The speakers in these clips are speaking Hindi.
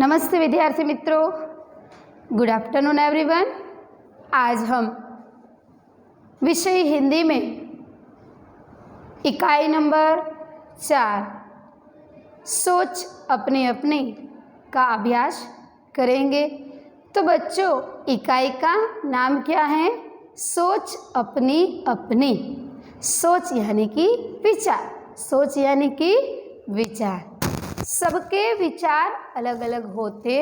नमस्ते विद्यार्थी मित्रों, गुड आफ्टरनून एवरीवन। आज हम विषय हिंदी में इकाई नंबर 4 सोच अपने अपने का अभ्यास करेंगे। तो बच्चों, इकाई का नाम क्या है? सोच अपनी अपनी। सोच यानी कि विचार, सोच यानी कि विचार। सबके विचार अलग अलग होते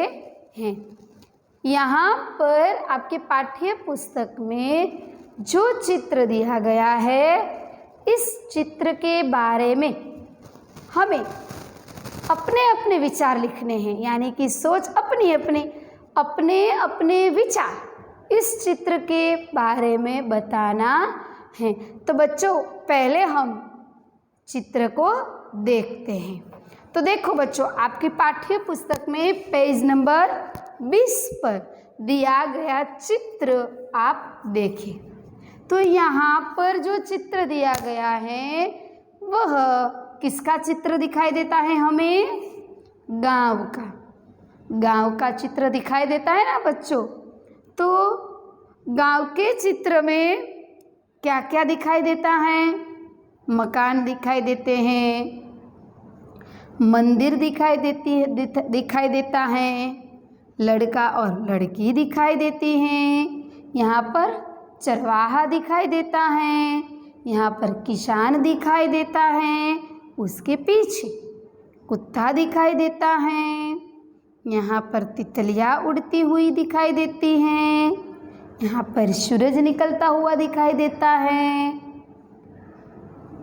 हैं। यहाँ पर आपके पाठ्य पुस्तक में जो चित्र दिया गया है, इस चित्र के बारे में हमें अपने अपने विचार लिखने हैं, यानी कि सोच अपनी अपनी, अपने अपने विचार इस चित्र के बारे में बताना है। तो बच्चों, पहले हम चित्र को देखते हैं। तो देखो बच्चों, आपकी पाठ्य पुस्तक में पेज नंबर 20 पर दिया गया चित्र आप देखें। तो यहाँ पर जो चित्र दिया गया है वह किसका चित्र दिखाई देता है? हमें गांव का, गांव का चित्र दिखाई देता है ना बच्चों। तो गांव के चित्र में क्या क्या दिखाई देता है? मकान दिखाई देते हैं, मंदिर दिखाई देता है, लड़का और लड़की दिखाई देती हैं, यहाँ पर चरवाहा दिखाई देता है, यहाँ पर किसान दिखाई देता है, उसके पीछे कुत्ता दिखाई देता है, यहाँ पर तितलियाँ उड़ती हुई दिखाई देती हैं, यहाँ पर सूरज निकलता हुआ दिखाई देता है।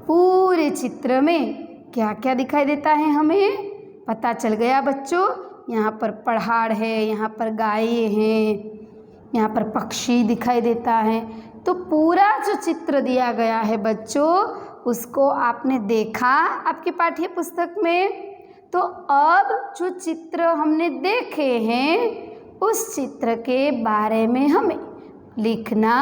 पूरे चित्र में क्या क्या दिखाई देता है हमें पता चल गया बच्चों। यहाँ पर पहाड़ है, यहाँ पर गायें हैं, यहाँ पर पक्षी दिखाई देता है। तो पूरा जो चित्र दिया गया है बच्चों, उसको आपने देखा आपकी पाठ्य पुस्तक में। तो अब जो चित्र हमने देखे हैं, उस चित्र के बारे में हमें लिखना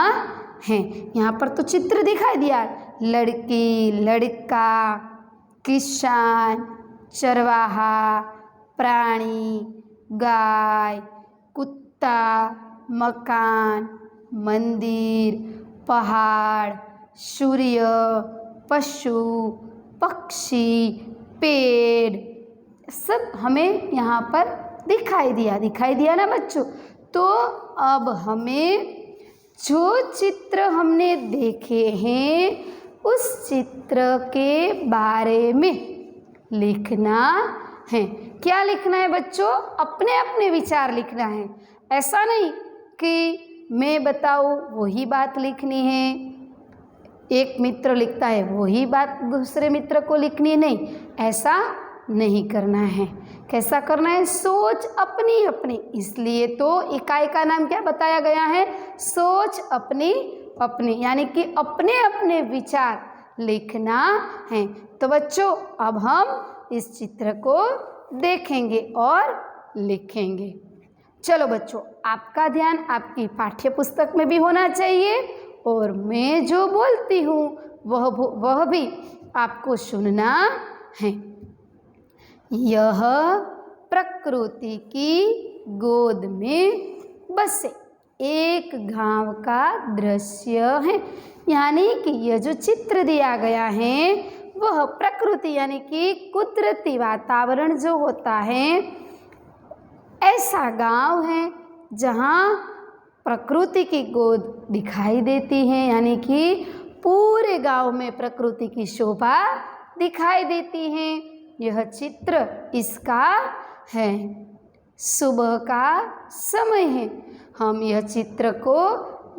है। यहाँ पर तो चित्र दिखाई दिया, लड़की, लड़का, किसान, चरवाहा, प्राणी, गाय, कुत्ता, मकान, मंदिर, पहाड़, सूर्य, पशु, पक्षी, पेड़, सब हमें यहाँ पर दिखाई दिया ना बच्चों। तो अब हमें जो चित्र हमने देखे हैं, उस चित्र के बारे में लिखना है। क्या लिखना है बच्चों? अपने अपने विचार लिखना है। ऐसा नहीं कि मैं बताऊँ वही बात लिखनी है, एक मित्र लिखता है वही बात दूसरे मित्र को लिखनी, नहीं, ऐसा नहीं करना है। कैसा करना है? सोच अपनी अपनी। इसलिए तो इकाई का नाम क्या बताया गया है? सोच अपनी अपनी, यानी कि अपने अपने विचार लिखना है। तो बच्चों, अब हम इस चित्र को देखेंगे और लिखेंगे। चलो बच्चों, आपका ध्यान आपकी पाठ्य पुस्तक में भी होना चाहिए और मैं जो बोलती हूँ वह भी आपको सुनना है। यह प्रकृति की गोद में बसे एक गांव का दृश्य है। यानी कि यह जो चित्र दिया गया है वह प्रकृति यानी कि कुदरती वातावरण जो होता है, ऐसा गांव है जहां प्रकृति की गोद दिखाई देती है। यानी कि पूरे गांव में प्रकृति की शोभा दिखाई देती है। यह चित्र इसका है। सुबह का समय है। हम यह चित्र को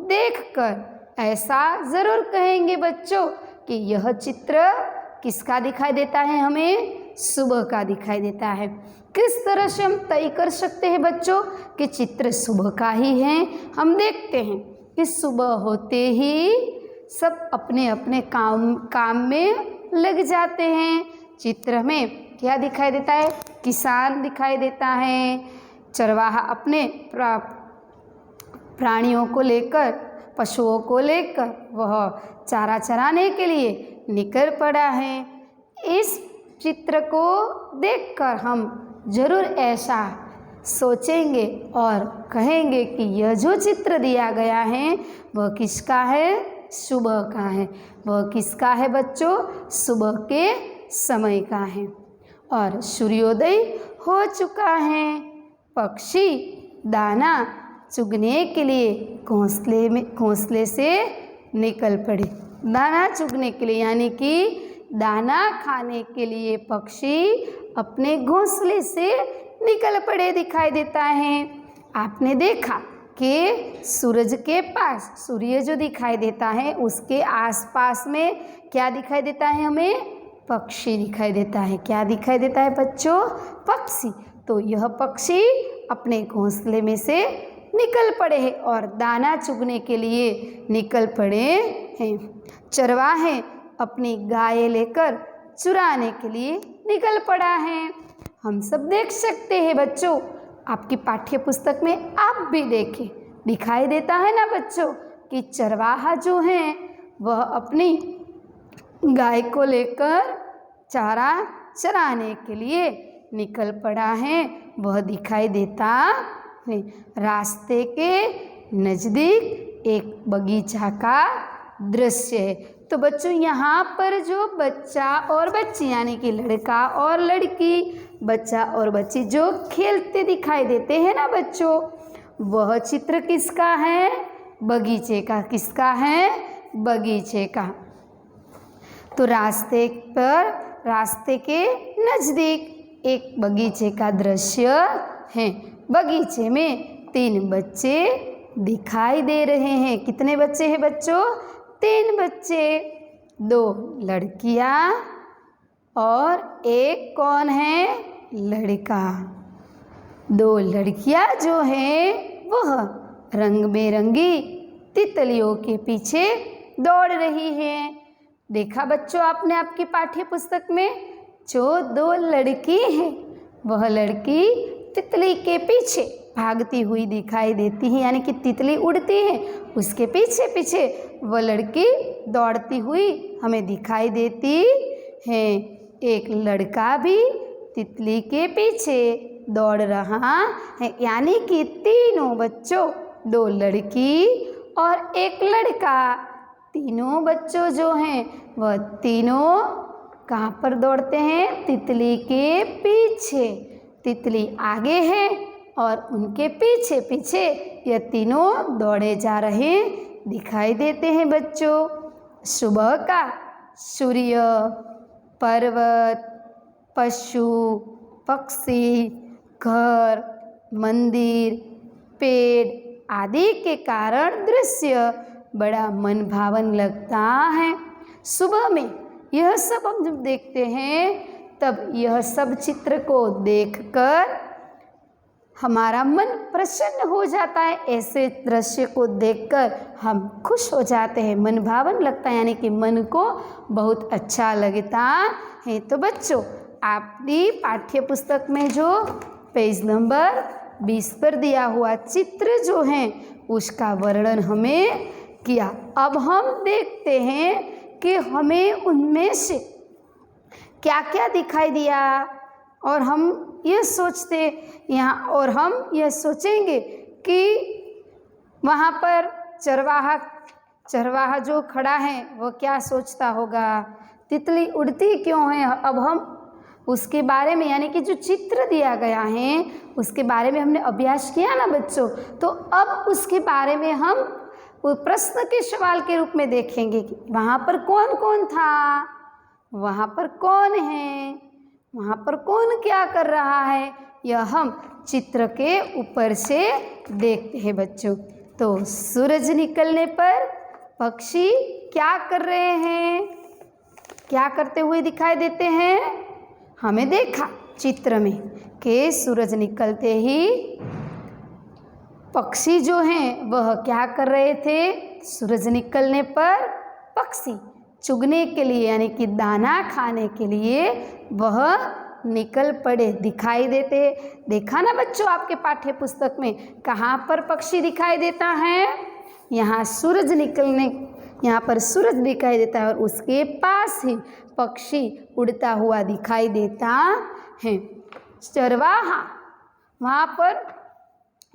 देखकर ऐसा ज़रूर कहेंगे बच्चों कि यह चित्र किसका दिखाई देता है? हमें सुबह का दिखाई देता है। किस तरह से हम तय कर सकते हैं बच्चों कि चित्र सुबह का ही है? हम देखते हैं कि सुबह होते ही सब अपने अपने काम में लग जाते हैं। चित्र में क्या दिखाई देता है? किसान दिखाई देता है, चरवाहा अपने प्राणियों को लेकर, पशुओं को लेकर वह चारा चराने के लिए निकल पड़ा है। इस चित्र को देखकर हम जरूर ऐसा सोचेंगे और कहेंगे कि यह जो चित्र दिया गया है वह किसका है? सुबह का है। वह किसका है बच्चों? सुबह के समय का है और सूर्योदय हो चुका है। पक्षी दाना चुगने के लिए घोंसले से निकल पड़े। दाना चुगने के लिए यानी कि दाना खाने के लिए पक्षी अपने घोंसले से निकल पड़े दिखाई देता है। आपने देखा कि सूरज के पास सूर्य जो दिखाई देता है उसके आसपास में क्या दिखाई देता है? हमें पक्षी दिखाई देता है। क्या दिखाई देता है बच्चों? पक्षी। तो यह पक्षी अपने घोंसले में से निकल पड़े हैं और दाना चुगने के लिए निकल पड़े हैं। चरवाहे अपनी गाय लेकर चुराने के लिए निकल पड़ा है। हम सब देख सकते हैं बच्चों, आपकी पाठ्य पुस्तक में आप भी देखें, दिखाई देता है ना बच्चों कि चरवाहा जो है वह अपनी गाय को लेकर चारा चराने के लिए निकल पड़ा है। वह दिखाई देता है। रास्ते के नज़दीक एक बगीचा का दृश्य है। तो बच्चों यहाँ पर जो बच्चा और बच्ची यानी कि लड़का और लड़की, बच्चा और बच्ची जो खेलते दिखाई देते हैं ना बच्चों, वह चित्र किसका है? बगीचे का। किसका है? बगीचे का। तो रास्ते के नज़दीक एक बगीचे का दृश्य है। बगीचे में 3 बच्चे दिखाई दे रहे हैं। कितने बच्चे हैं बच्चों? 3 बच्चे। 2 लड़कियां और एक कौन है? लड़का। 2 लड़कियां जो हैं वह रंग बिरंगी तितलियों के पीछे दौड़ रही हैं। देखा बच्चों आपने आपकी पाठ्य पुस्तक में, जो 2 लड़की हैं वह लड़की तितली के पीछे भागती हुई दिखाई देती है, यानी कि तितली उड़ती है उसके पीछे पीछे वह लड़की दौड़ती हुई हमें दिखाई देती है। एक लड़का भी तितली के पीछे दौड़ रहा है, यानी कि तीनों बच्चों, 2 लड़की और एक लड़का, तीनों बच्चों जो हैं वह तीनों कहाँ पर दौड़ते हैं? तितली के पीछे। तितली आगे है और उनके पीछे पीछे ये तीनों दौड़े जा रहे दिखाई देते हैं बच्चों। सुबह का सूर्य, पर्वत, पशु, पक्षी, घर, मंदिर, पेड़ आदि के कारण दृश्य बड़ा मन भावन लगता है। सुबह में यह सब हम जब देखते हैं तब यह सब चित्र को देखकर हमारा मन प्रसन्न हो जाता है। ऐसे दृश्य को देखकर हम खुश हो जाते हैं, मन भावन लगता है, यानी कि मन को बहुत अच्छा लगता है। तो बच्चों आपकी पाठ्य पुस्तक में जो पेज नंबर 20 पर दिया हुआ चित्र जो है उसका वर्णन हमें किया। अब हम देखते हैं कि हमें उनमें से क्या क्या दिखाई दिया और हम ये सोचेंगे कि वहाँ पर चरवाहा जो खड़ा है वो क्या सोचता होगा, तितली उड़ती क्यों है। अब हम उसके बारे में, यानी कि जो चित्र दिया गया है उसके बारे में हमने अभ्यास किया ना बच्चों, तो अब उसके बारे में हम वो प्रश्न के सवाल के रूप में देखेंगे कि वहाँ पर कौन कौन था, वहाँ पर कौन है, वहाँ पर कौन क्या कर रहा है, यह हम चित्र के ऊपर से देखते हैं बच्चों। तो सूरज निकलने पर पक्षी क्या कर रहे हैं, क्या करते हुए दिखाई देते हैं? हमें देखा चित्र में कि सूरज निकलते ही पक्षी जो हैं वह क्या कर रहे थे? सूरज निकलने पर पक्षी चुगने के लिए, यानी कि दाना खाने के लिए वह निकल पड़े दिखाई देते। देखा ना बच्चों आपके पाठ्य पुस्तक में कहाँ पर पक्षी दिखाई देता है? यहाँ पर सूरज दिखाई देता है और उसके पास ही पक्षी उड़ता हुआ दिखाई देता है। चरवाहा वहाँ पर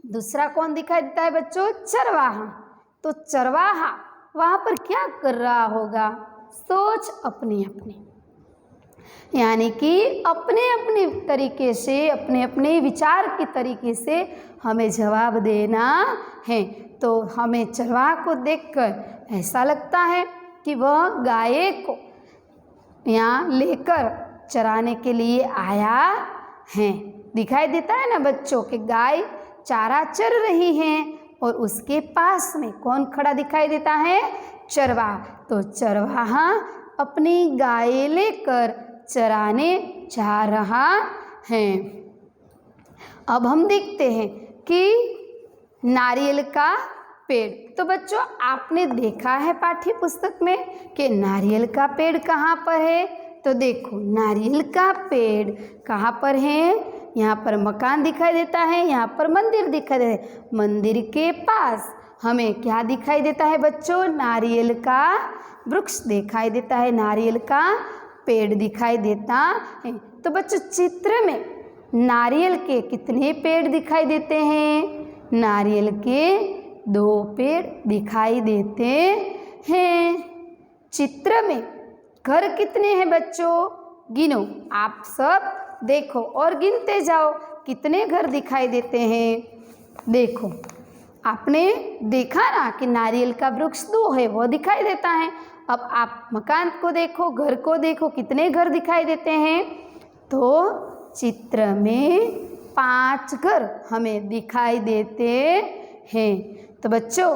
दूसरा कौन दिखाई देता है बच्चों? चरवाहा। तो चरवाहा वहाँ पर क्या कर रहा होगा? सोच अपनी अपनी, यानी कि अपने अपने तरीके से, अपने अपने विचार के तरीके से हमें जवाब देना है। तो हमें चरवाहा को देखकर ऐसा लगता है कि वह गाय को यहाँ लेकर चराने के लिए आया है। दिखाई देता है ना बच्चों कि गाय चारा चर रही है और उसके पास में कौन खड़ा दिखाई देता है? चरवाहा। तो चरवाहा अपनी गाय लेकर चराने जा रहा है। अब हम देखते हैं कि नारियल का पेड़। तो बच्चों आपने देखा है पाठ्य पुस्तक में कि नारियल का पेड़ कहाँ पर है? तो देखो नारियल का पेड़ कहाँ पर है? यहाँ पर मकान दिखाई देता है, यहाँ पर मंदिर दिखाई देता है। मंदिर के पास हमें क्या दिखाई देता है बच्चों? नारियल का वृक्ष दिखाई देता है, नारियल का पेड़ दिखाई देता है। तो बच्चों चित्र में नारियल के कितने पेड़ दिखाई देते हैं? नारियल के 2 पेड़ दिखाई देते हैं। चित्र में घर कितने हैं बच्चों? गिनो, आप सब देखो और गिनते जाओ कितने घर दिखाई देते हैं। देखो आपने देखा ना कि नारियल का वृक्ष 2 है, वो दिखाई देता है। अब आप मकान को देखो, घर को देखो, कितने घर दिखाई देते हैं? तो चित्र में 5 घर हमें दिखाई देते हैं। तो बच्चों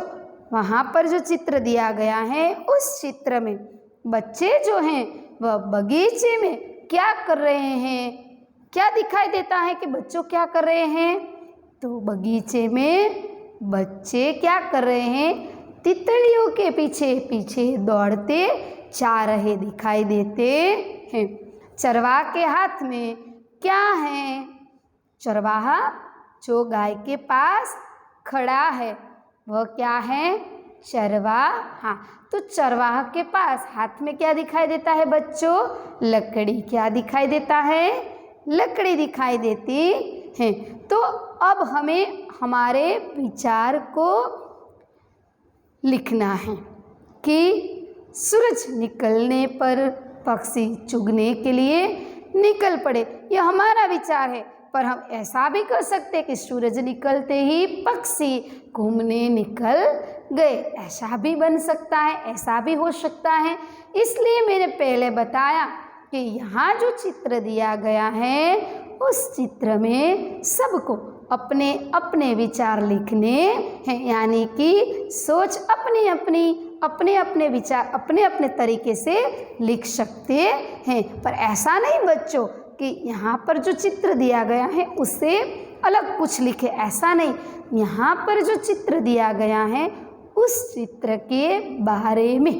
वहाँ पर जो चित्र दिया गया है उस चित्र में बच्चे जो हैं वह बगीचे में क्या कर रहे हैं? क्या दिखाई देता है कि बच्चों क्या कर रहे हैं? तो बगीचे में बच्चे क्या कर रहे हैं? तितलियों के पीछे पीछे दौड़ते जा रहे दिखाई देते हैं। चरवाहा के हाथ में क्या है? चरवाहा जो गाय के पास खड़ा है वह क्या है? चरवाहा। तो चरवाहा के पास हाथ में क्या दिखाई देता है बच्चों? लकड़ी। क्या दिखाई देता है? लकड़ी दिखाई देती है। तो अब हमें हमारे विचार को लिखना है कि सूरज निकलने पर पक्षी चुगने के लिए निकल पड़े। यह हमारा विचार है, पर हम ऐसा भी कर सकते हैं कि सूरज निकलते ही पक्षी घूमने निकल गए। ऐसा भी बन सकता है, ऐसा भी हो सकता है। इसलिए मैंने पहले बताया कि यहाँ जो चित्र दिया गया है उस चित्र में सबको अपने अपने विचार लिखने हैं, यानी कि सोच अपनी अपनी, अपने अपने विचार अपने अपने तरीके से लिख सकते हैं। पर ऐसा नहीं बच्चों कि यहाँ पर जो चित्र दिया गया है उससे अलग कुछ लिखे, ऐसा नहीं। यहाँ पर जो चित्र दिया गया है उस चित्र के बारे में,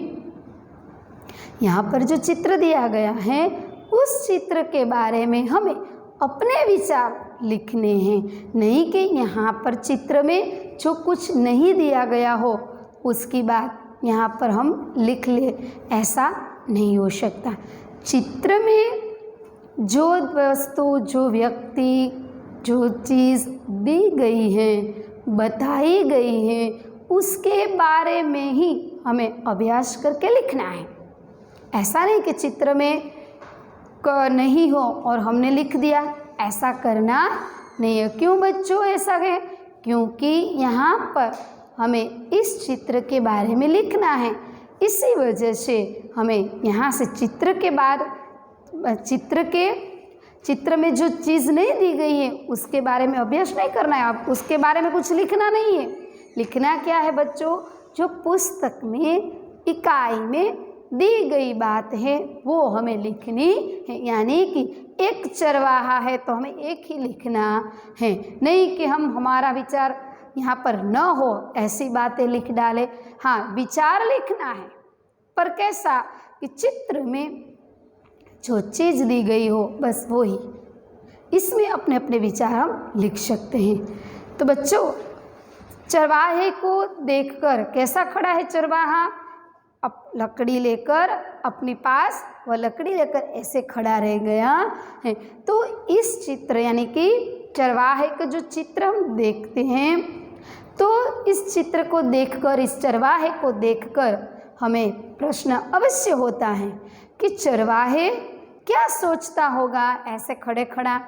यहाँ पर जो चित्र दिया गया है उस चित्र के बारे में हमें अपने विचार लिखने हैं। नहीं कि यहाँ पर चित्र में जो कुछ नहीं दिया गया हो उसकी बात यहाँ पर हम लिख ले, ऐसा नहीं हो सकता। चित्र में जो वस्तु, जो व्यक्ति, जो चीज़ दी गई है, बताई गई है, उसके बारे में ही हमें अभ्यास करके लिखना है। ऐसा नहीं कि चित्र में नहीं हो और हमने लिख दिया, ऐसा करना नहीं है। क्यों बच्चों ऐसा है? क्योंकि यहाँ पर हमें इस चित्र के बारे में लिखना है। इसी वजह से हमें यहाँ से चित्र के बाद चित्र में जो चीज़ नहीं दी गई है उसके बारे में अभ्यास नहीं करना है। आप उसके बारे में कुछ लिखना नहीं है। लिखना क्या है बच्चों? जो पुस्तक में इकाई में दी गई बात है वो हमें लिखनी है। यानी कि एक चरवाहा है तो हमें एक ही लिखना है, नहीं कि हम हमारा विचार यहाँ पर न हो ऐसी बातें लिख डाले। हाँ, विचार लिखना है, पर कैसा कि चित्र में जो चीज़ दी गई हो बस वो ही, इसमें अपने अपने विचार हम लिख सकते हैं। तो बच्चों चरवाहे को देखकर कैसा खड़ा है चरवाहा? लकड़ी लेकर अपने पास वह लकड़ी लेकर ऐसे खड़ा रह गया है। तो इस चित्र यानी कि चरवाहे का जो चित्र हम देखते हैं तो इस चित्र को देखकर, इस चरवाहे को देखकर हमें प्रश्न अवश्य होता है कि चरवाहे क्या सोचता होगा। ऐसे खड़े खड़ा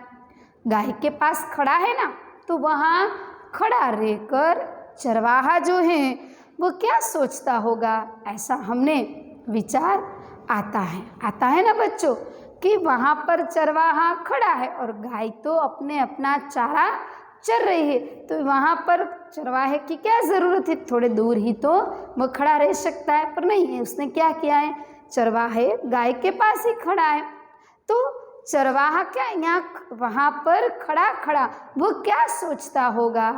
गाय के पास खड़ा है ना, तो वहाँ खड़ा रहकर चरवाहा जो है वो क्या सोचता होगा, ऐसा हमने विचार आता है ना बच्चों, कि वहाँ पर चरवाहा खड़ा है और गाय तो अपने अपना चारा चर रही है, तो वहाँ पर चरवाहे की क्या ज़रूरत है, थोड़े दूर ही तो वो खड़ा रह सकता है, पर नहीं है। उसने क्या किया है, चरवाहे गाय के पास ही खड़ा है, तो चरवाहा क्या यहाँ वहाँ पर खड़ा खड़ा वो क्या सोचता होगा,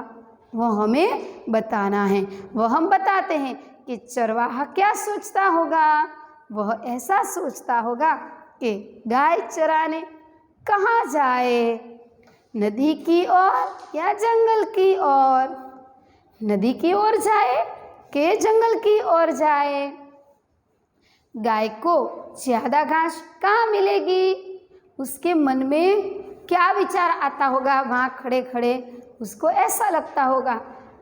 वो हमें बताना है। वो हम बताते हैं कि चरवाहा क्या सोचता होगा। वह ऐसा सोचता होगा कि गाय चराने कहाँ जाए, नदी की ओर या जंगल की ओर, नदी की ओर जाए कि जंगल की ओर जाए, गाय को ज़्यादा घास कहाँ मिलेगी, उसके मन में क्या विचार आता होगा। वहाँ खड़े खड़े उसको ऐसा लगता होगा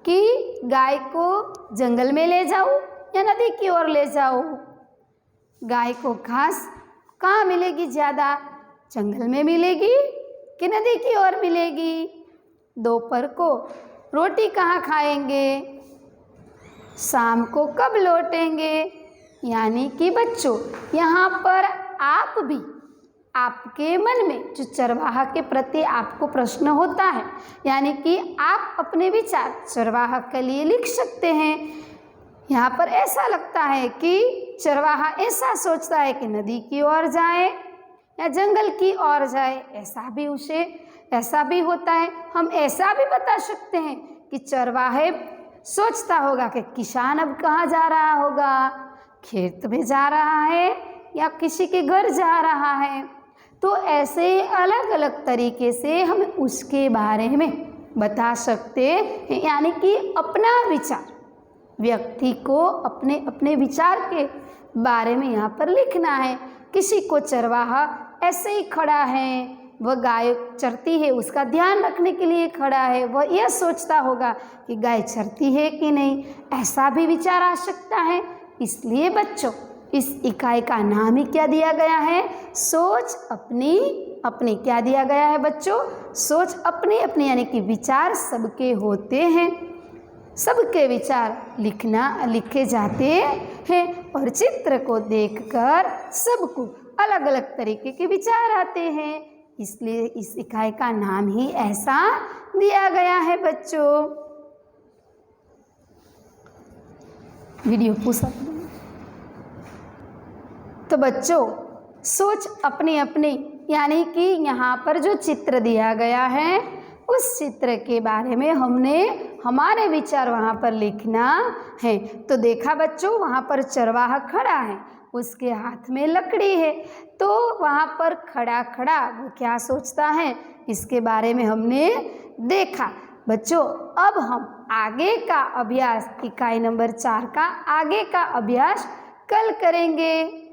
कि गाय को जंगल में ले जाऊँ या नदी की ओर ले जाऊँ, गाय को घास कहाँ मिलेगी ज़्यादा, जंगल में मिलेगी कि नदी की ओर मिलेगी, दोपहर को रोटी कहाँ खाएंगे, शाम को कब लौटेंगे। यानी कि बच्चों यहाँ पर आप भी, आपके मन में जो चरवाहा के प्रति आपको प्रश्न होता है, यानी कि आप अपने विचार चरवाहा के लिए लिख सकते हैं। यहाँ पर ऐसा लगता है कि चरवाहा ऐसा सोचता है कि नदी की ओर जाए या जंगल की ओर जाए, ऐसा भी होता है। हम ऐसा भी बता सकते हैं कि चरवाहे सोचता होगा कि किसान अब कहाँ जा रहा होगा, खेत में जा रहा है या किसी के घर जा रहा है। तो ऐसे अलग अलग तरीके से हम उसके बारे में बता सकते हैं। यानी कि अपना विचार, व्यक्ति को अपने अपने विचार के बारे में यहाँ पर लिखना है। किसी को चरवाहा ऐसे ही खड़ा है, वह गाय चरती है उसका ध्यान रखने के लिए खड़ा है, वह यह सोचता होगा कि गाय चरती है कि नहीं, ऐसा भी विचार आ सकता है। इसलिए बच्चों इस इकाई का नाम ही क्या दिया गया है, सोच अपनी अपनी। क्या दिया गया है बच्चों, सोच अपनी अपनी, यानी कि विचार सबके होते हैं, सबके विचार लिखे जाते हैं और चित्र को देखकर सबको अलग अलग तरीके के विचार आते हैं। इसलिए इस इकाई का नाम ही ऐसा दिया गया है बच्चों। वीडियो पूछा तो बच्चों सोच अपनी अपनी, यानी कि यहाँ पर जो चित्र दिया गया है उस चित्र के बारे में हमने हमारे विचार वहाँ पर लिखना है। तो देखा बच्चों, वहाँ पर चरवाहा खड़ा है, उसके हाथ में लकड़ी है, तो वहाँ पर खड़ा खड़ा वो क्या सोचता है, इसके बारे में हमने देखा। बच्चों अब हम आगे का अभ्यास, इकाई नंबर 4 का आगे का अभ्यास कल करेंगे।